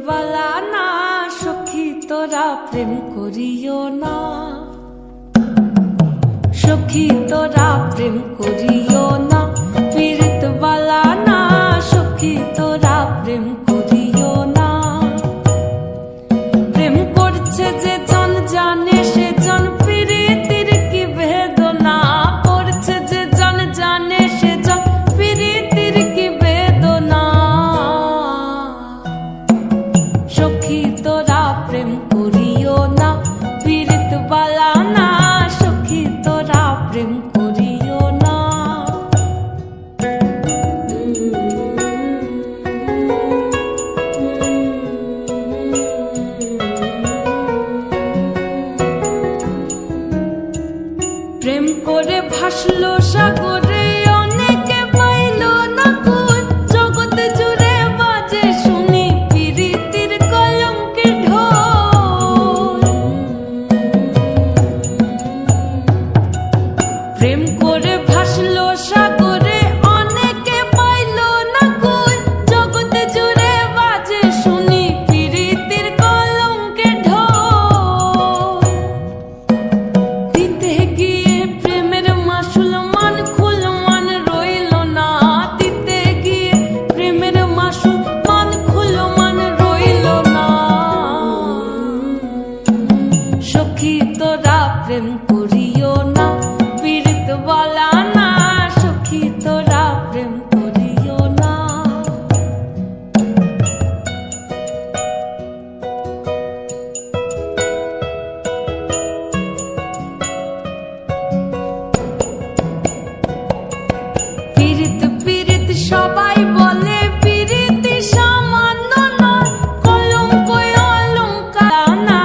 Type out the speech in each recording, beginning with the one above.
বালা না সখী তোরা প্রেম করিও না, সখী তোরা প্রেম করিও না, পীড়িত বালা না সখী তোরা প্রেম করিও না। প্রেম করছে যে জন জানে সে জন পীড়িতির কি বেদনা, করছে যে জন জানে সে জন পীড়িতির কি বেদনা। সখী তোরা প্রেম করিও না, পীড়িত বালা না সখী তোরা প্রেম করিও না। প্রেম করে ভাসলো সাগরে অনেকে পাইল না কই, জগতে জুড়ে বাজে শুনি পীড়িতির কলঙ্কের ঢোল। প্রেম করে ভাসলো সাগরে অনেকে পাইল না কই, জগতে জুড়ে বাজে শুনি পীড়িতির কলঙ্কের ঢোল। দিতে গিয়ে প্রেমের মাসুল মান খুল মান রইল না, দিতে গিয়ে প্রেমের মাসুল মান খুল মান রইল না। সখী তোরা প্রেম করিও না, পীড়িত বালা না সখী তোরা প্রেম করিও না। পীড়িত পীড়িত সবাই বলে পীড়িতি সামান্য নয়, কলঙ্ক অলঙ্কার না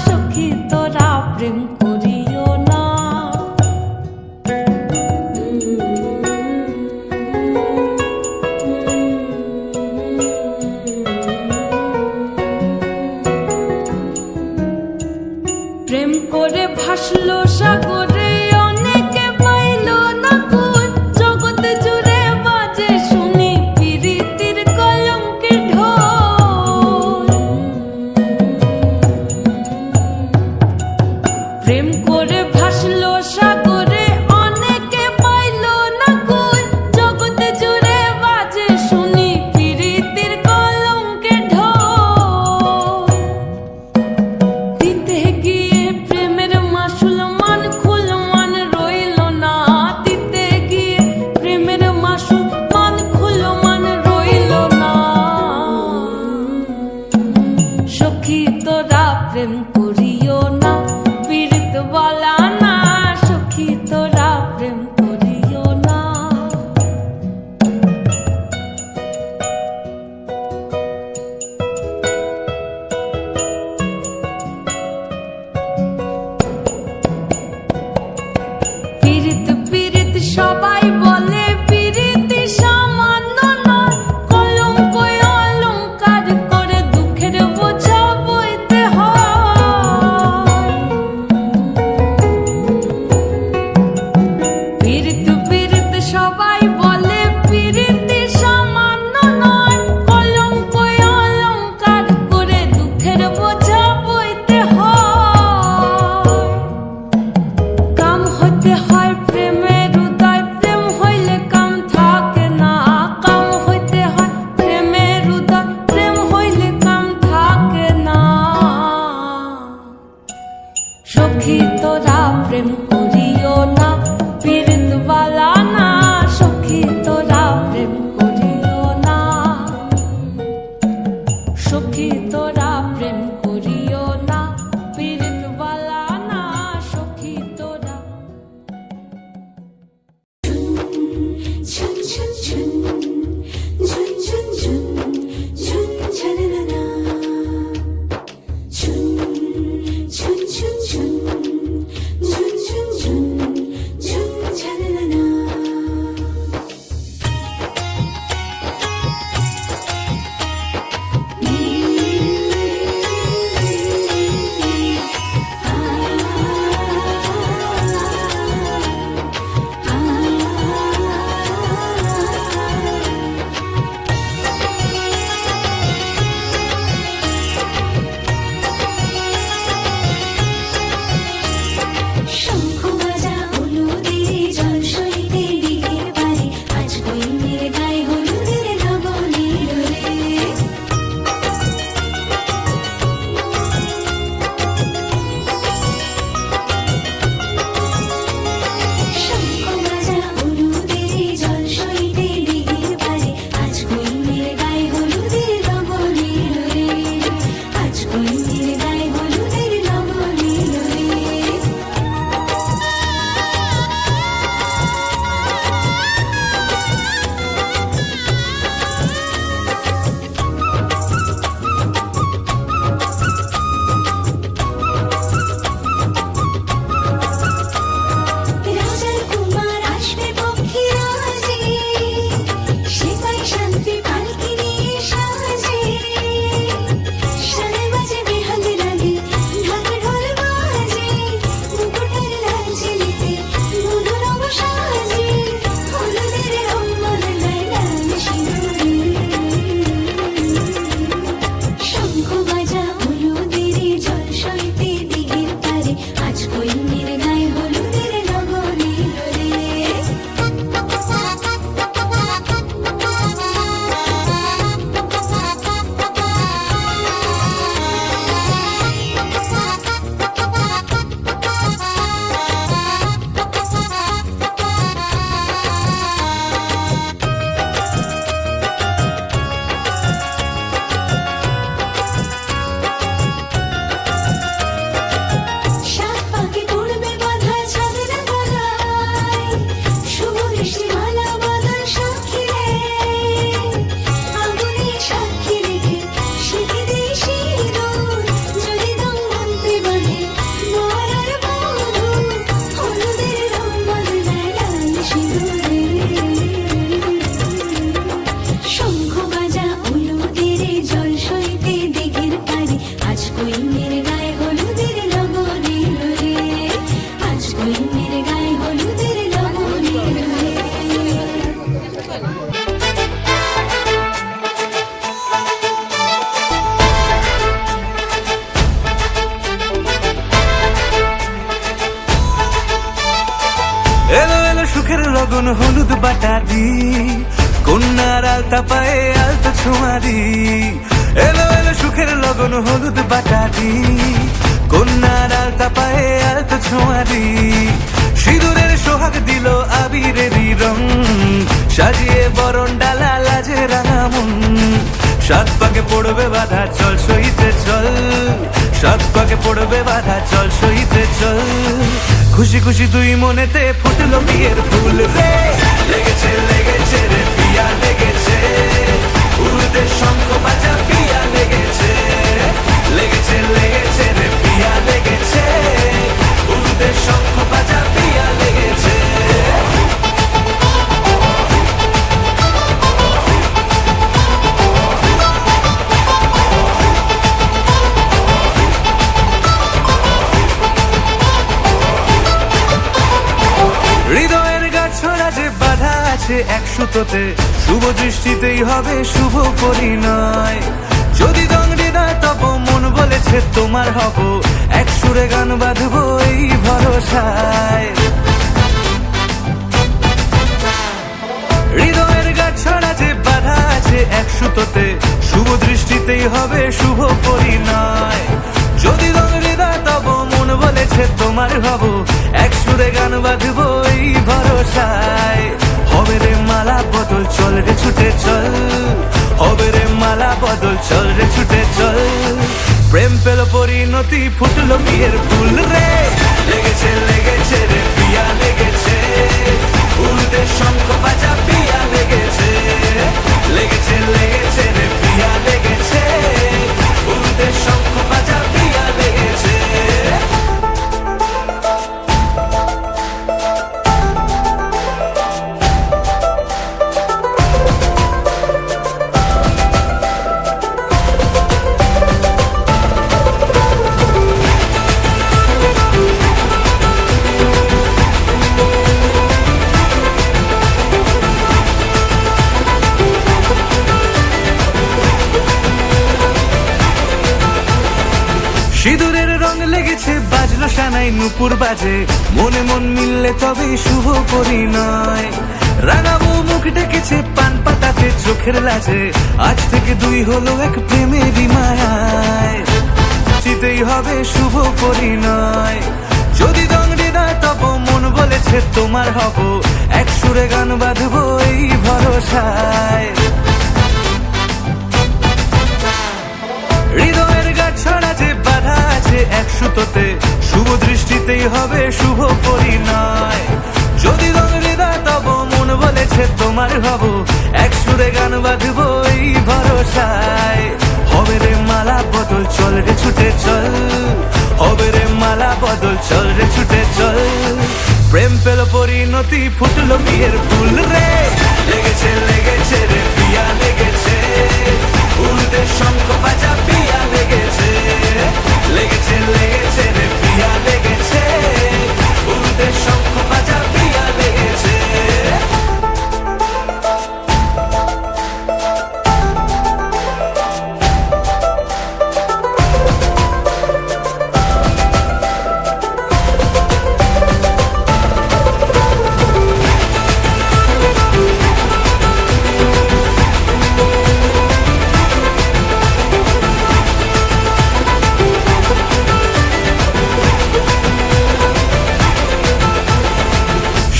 সখী তোরা প্রেম করিও না। প্রেম করে ভাসলো সাগরে অনেকে পাইল না কই, জগতে জুড়ে বাজে শুনি পীড়িতির কলঙ্কের ঢোল। প্রেম করে ভাসলো সাগরে অনেকে পাইল না কই, জগতে জুড়ে বাজে শুনি পীড়িতির কলঙ্কের ঢোল। দিতে গিয়ে প্রেমের মাসুল মান খুল মান রইল না, দিতে গিয়ে প্রেমের মাসুল মান খুল মান রইল না। সখী তোরা প্রেম করিও না, পীড়িত বালা না সখী তোরা প্রেম করিও না। পীড়িত পীড়িত সবাই বলে পীড়িতি সামান্য নয়, কলঙ্ক অলঙ্কার করে দুঃখের বোঝা বইতে হয়। পীড়িত পীড়িত সবাই বলে পীড়িতি সামান্য নয়, কলঙ্ক অলঙ্কার করে দুঃখের বোঝা বইতে হয়। কাম হতে হয় প্রেমের উদয়, প্রেম হইলে কাম থাকে না, কাম হইতে হয় প্রেমের উদয়, প্রেম হইলে কাম থাকে না। সখী তোরা প্রেম করিও না, পীড়িত বালা না সখী তোরা প্রেম করিও না। সখী তোরা প্রেম করিও না, পীড়িত বালা না সখী তোরা। 춘, 춘, 춘, 춘, 춘, 춘, 춘, 차라라라. 춘, 춘, 춘, 춘, 춘, 춘, 춘, 춘, 차라라라. শঙ্খ বাজা হলুদের জল সইতে দিঘির পারে আজ বইনের গায়ে হলুদের লবণ এলো রে শঙ্খ বাজা হলুদের জল সইতে দিঘির পারে আজ বইনের গায়ে হলুদের লবণ এলো রে আজ বইনের গায়ে হলুদের লবণ এলো রে রাজার কুমার আসবে পক্ষী রাজে সেপাই শান্তি পালকি নিয়ে সাজে সারে বাজে বেহাল লাগে ঢাক ঢোল বাজে মুকুটের লাল ঝিলিতে মধুর সাজে হলুদের রং বদলায় লাল সিঁদুরে শঙ্খ বাজা হলুদের জল সইতে দিঘির পারে আজ বইনের গায়ে হলুদের লবণ এলো রে সাত পাকে পড়বে বাঁধা চাঁদের গলায় শুভ দৃষ্টি মালা বদল সাক্ষী রে আগুনে সাক্ষী রেখে শিখে দিই সিঁদুর যদি দম ভাঙতে বাঁধে বর আর বধূ হলুদের রং বদলায় লাল সিঁদুরে শঙ্খ বাজা হলুদের জল সইতে দিঘির পারে আজ বইনের গায়ে হলুদের লবণ এলো রে আজ বইনের গায়ে হলুদের লবণ এলো রে এলো এলো সুখের লগন হলুদ বাটাদি কন্যার আলতা পায়ে আলতা ছোঁয়ারি এলো এলো সুখের লগন হলুদ বাটাদি কন্যার আলতা পায়ে আলতা ছোঁয়ারি সিঁদুরের সোহাগ দিল আবিরেরই রং সাজিয়ে বরণ ডালা লাজে রাঙা মন সাত পাকে পড়বে বাধা চল সইতে চল সাত পাকে পড়বে বাধা চল সইতে চল খুশি খুশি দুই মনেতে ফুটলো বিয়ের ফুল রে লেগেছে লেগেছে রে পিয়া লেগেছে উড়তে শঙ্খ বাজা পিয়া লেগেছে লেগেছে লেগেছে রে পিয়া লেগেছে উড়তে শঙ্খ বাজা পিয়া লেগেছে হৃদয়ের গাছড়া যে বাধা আছে এক সুতোতে শুভ দৃষ্টিতেই হবে শুভ পরিণয় যদি দংড়ি দেয় তব মন বলেছে তোমার হব এক সুরে গান বাঁধবো এই ভরসায় হৃদয়ের গাছড়া যে বাধা আছে এক সুতোতে শুভ দৃষ্টিতেই হবে শুভ পরিণয় যদি দংড়ি দেয় তব মন বলেছে তোমার হব এক সুরে গান বাঁধবো এই ভরসায় হবে রে মালা বদল চল রে ছুটে চল হবে রে মালা বদল চল রে ছুটে চল প্রেম পেল পরিণতি ফুটলো বিয়ের ফুল রে লেগেছে লেগেছে রে পিয়া লেগেছে উড়তে শঙ্খ বাজা পিয়া লেগেছে লেগেছে লেগেছে রে পিয়া লেগেছে উড়তে শঙ্খ বাজা পিয়া লেগেছে বাজলো সানাই নুপুর বাজে, মনে মন মিললে তবে শুভ পরিণয়। রাঙাবো মুখ ডেকেছে পান পাতাতে চোখের লাজে, আজ থেকে দুই হলো এক প্রেমেরই মায়ায়। চিতেই হবে শুভ পরিণয়, যদি দংড়ি না তব মন বলেছে তোমার হব, এক সুরে গান বাঁধবো এই ভরসায়। হৃদয়ের গাছ ছড়া যে বাধা আছে এক সুতোতে, শুভ দৃষ্টিতেই হবে শুভ পরিণয়। যদি দংড়ি না তব মন বলেছে তোমার হব, এক সুরে গান বাঁধবো এই ভরসায়। হবে রে মালা বদল চল রে ছুটে চল, হবে রে মালা বদল চল রে ছুটে চল। প্রেম পেল পরিণতি ফুটলো বিয়ের ফুল রে, লেগেছে লেগেছে রে পিয়া লেগেছে, উল্টে শঙ্খ বাজা পিয়া লেগেছে, লেগেছে লেগেছে রে পিয়া লেগেছে, উল্টে শঙ্খ বাজা পিয়া লেগেছে।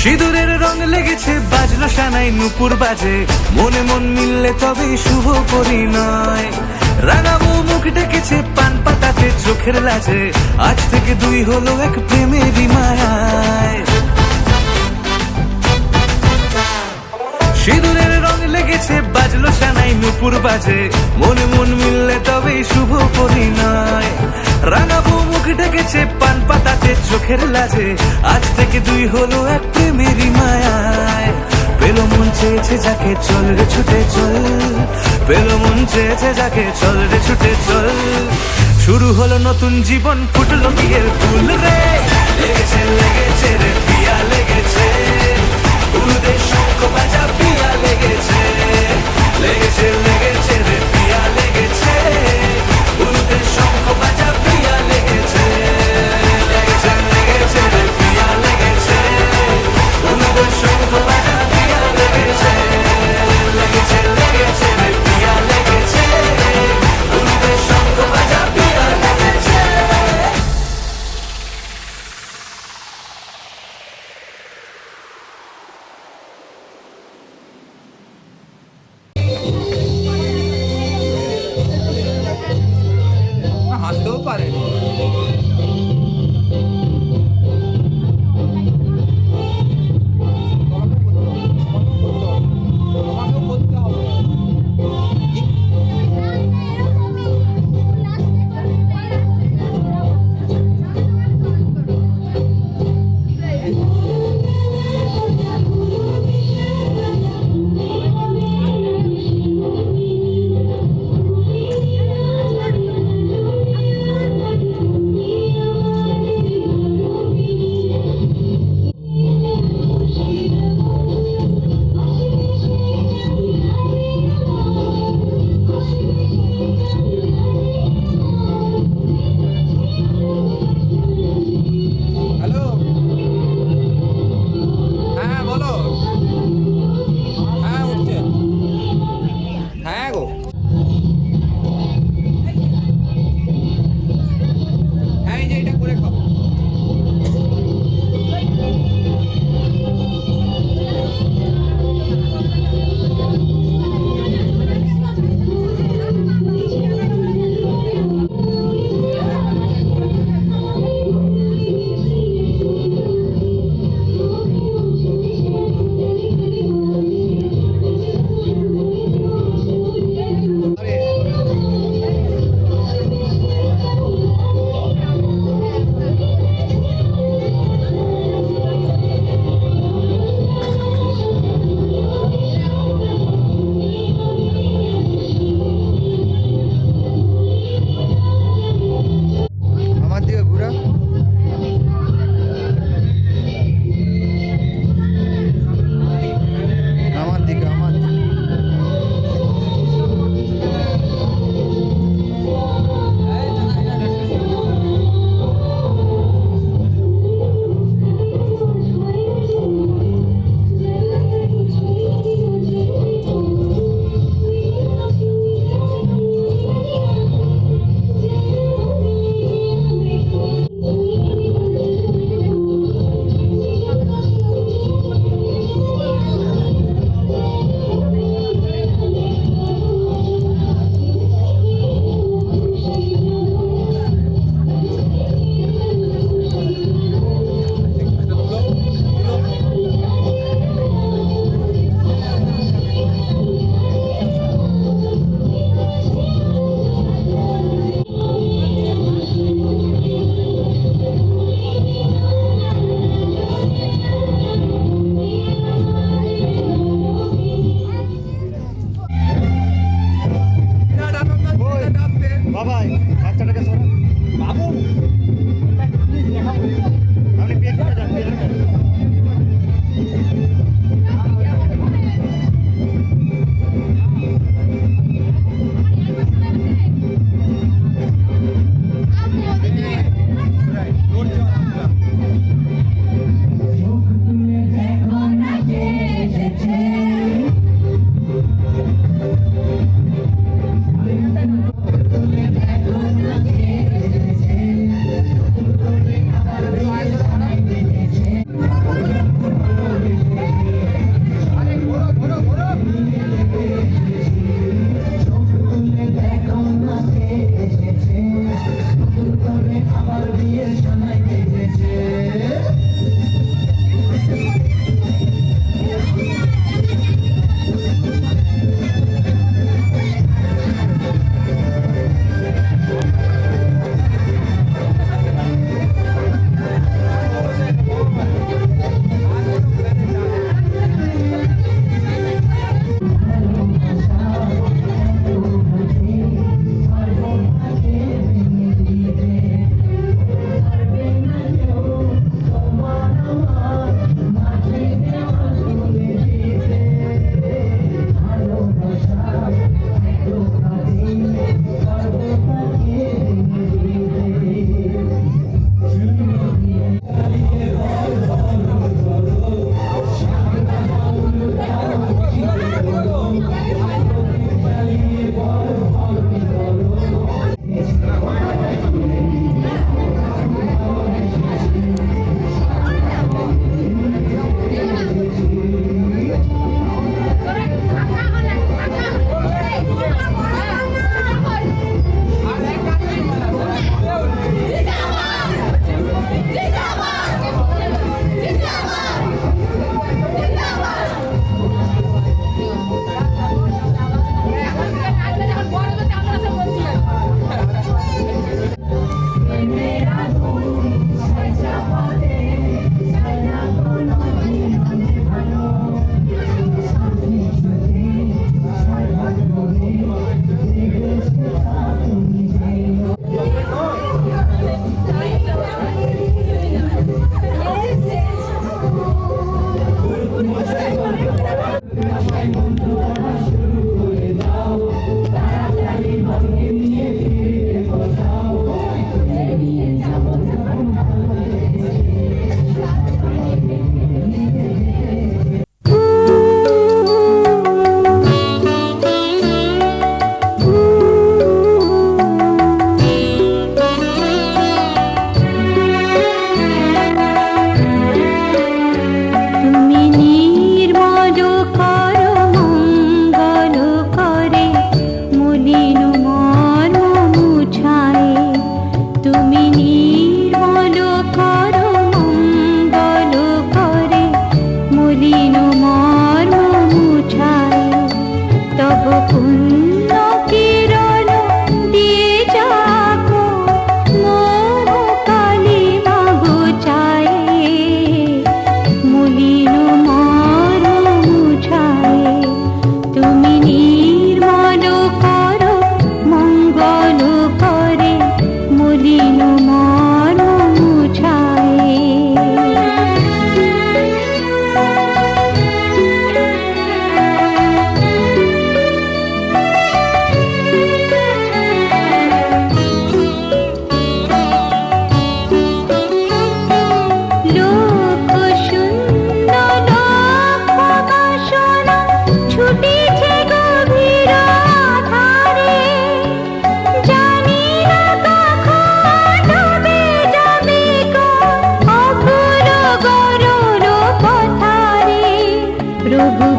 সিঁদুরের রং লেগেছে বাজলো সানাই নুপুর বাজে, মনে মন মিললে তবে শুভ পরিণয়। রাঙাবো মুখ ডেকেছে পান পাতাতে চোখের লাজে, আজ থেকে দুই হলো এক প্রেমেরই মায়ায়। সিঁদুরের রং লেগেছে বাজলো সানাই নুপুর বাজে, মনে মন মিললে তবে শুভ পরিণয়। রাঙাবো মুখ ডেকেছে পান পাতাতে চোখের লাজে, আজ থেকে দুই হলো এক প্রেমেরই মায়ায়। পেলো মন চেয়েছে যাকে চল রে ছুটে চল, পেলো মন চেয়েছে যাকে চল রে ছুটে চল। শুরু হলো নতুন জীবন ফুটলো বিয়ের ফুল রে, লেগেছে লেগেছে রে পিয়া লেগেছে, উলুদে শঙ্খ বাজা পিয়া লেগেছে, লেগেছে লেগেছে রে পিয়া লেগেছে, উলুদে শঙ্খ বাজা পিয়া লেগেছে, লেগেছে লেগেছে রে পিয়া লেগেছে, উলুদে শঙ্খ বাজা পিয়া লেগেছে, লেগেছে লেগেছে রে পিয়া লেগেছে, উলুদে শঙ্খ বাজা পিয়া লেগেছে।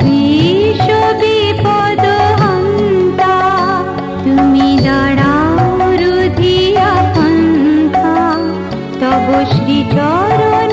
বিশ্ব বিপদ হন্তা, তুমি দাঁড়াও রুধিয়া পন্থা, তব শ্রীচরণ